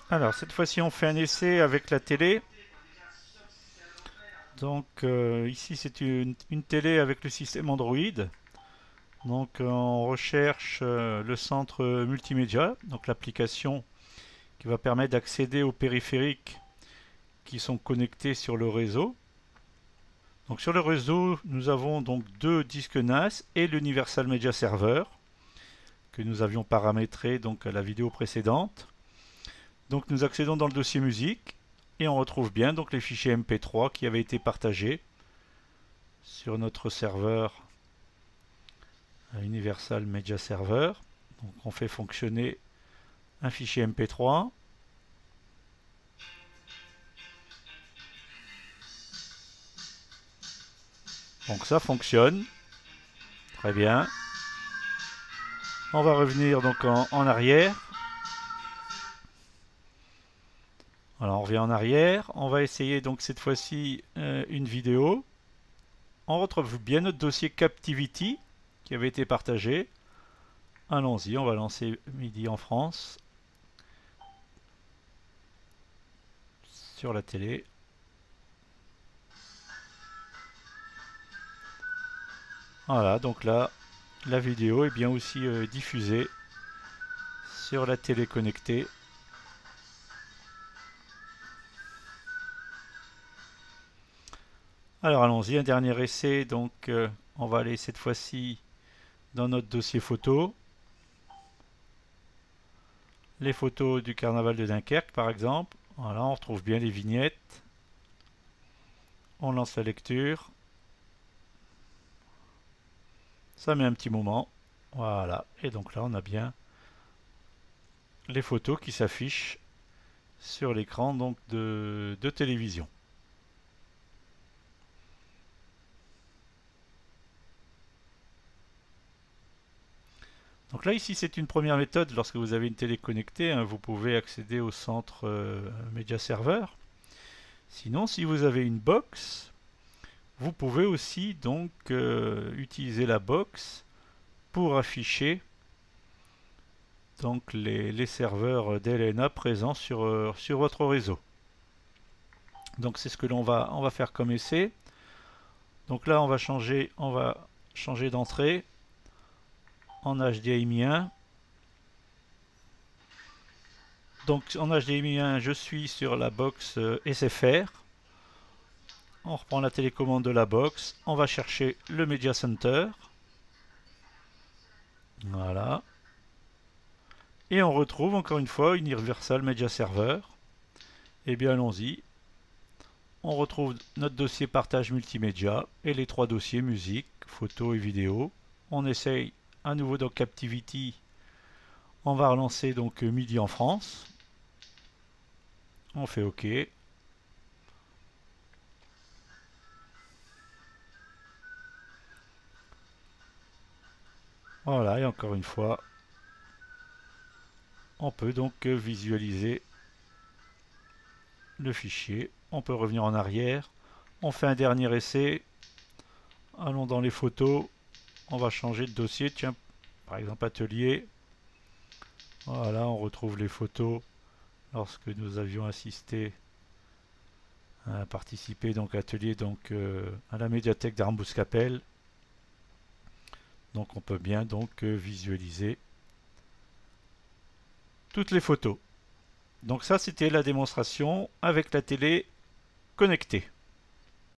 Alors cette fois-ci on fait un essai avec la télé. Donc ici c'est une télé avec le système Android. Donc on recherche le centre multimédia, donc l'application qui va permettre d'accéder aux périphériques qui sont connectés sur le réseau. Donc sur le réseau, nous avons donc deux disques NAS et l'Universal Media Server que nous avions paramétré donc à la vidéo précédente. Donc nous accédons dans le dossier musique et on retrouve bien donc les fichiers MP3 qui avaient été partagés sur notre serveur Universal Media Server. Donc on fait fonctionner un fichier MP3. Donc ça fonctionne. Très bien. On va revenir donc en arrière. Alors on revient en arrière. On va essayer donc cette fois-ci une vidéo. On retrouve bien notre dossier Captivity qui avait été partagé. Allons-y, on va lancer Midi en France sur la télé. Voilà, donc là, la vidéo est bien aussi diffusée sur la télé connectée. Alors allons-y, un dernier essai. Donc on va aller cette fois-ci dans notre dossier photo. Les photos du carnaval de Dunkerque par exemple. Voilà, on retrouve bien les vignettes. On lance la lecture. Ça met un petit moment. Voilà, et donc là on a bien les photos qui s'affichent sur l'écran donc de télévision. Donc là ici c'est une première méthode. Lorsque vous avez une télé connectée, hein, vous pouvez accéder au centre Media Server. Sinon si vous avez une box, vous pouvez aussi donc utiliser la box pour afficher donc les serveurs DLNA présents sur votre réseau. Donc c'est ce que on va faire comme essai. Donc là on va changer d'entrée en HDMI 1. Donc en HDMI 1 je suis sur la box SFR. On reprend la télécommande de la box, on va chercher le Media Center. Voilà. Et on retrouve encore une fois Universal Media Server. Et bien allons-y. On retrouve notre dossier partage multimédia et les trois dossiers musique, photo et vidéo. On essaye à nouveau dans Captivity. On va relancer donc Midi en France. On fait OK. Voilà, et encore une fois, on peut donc visualiser le fichier. On peut revenir en arrière. On fait un dernier essai. Allons dans les photos. On va changer de dossier. Tiens, par exemple atelier. Voilà, on retrouve les photos lorsque nous avions assisté à participer donc à atelier donc à la médiathèque d'Armbous-Capelle. Donc on peut bien donc visualiser toutes les photos. Donc ça c'était la démonstration avec la télé connectée.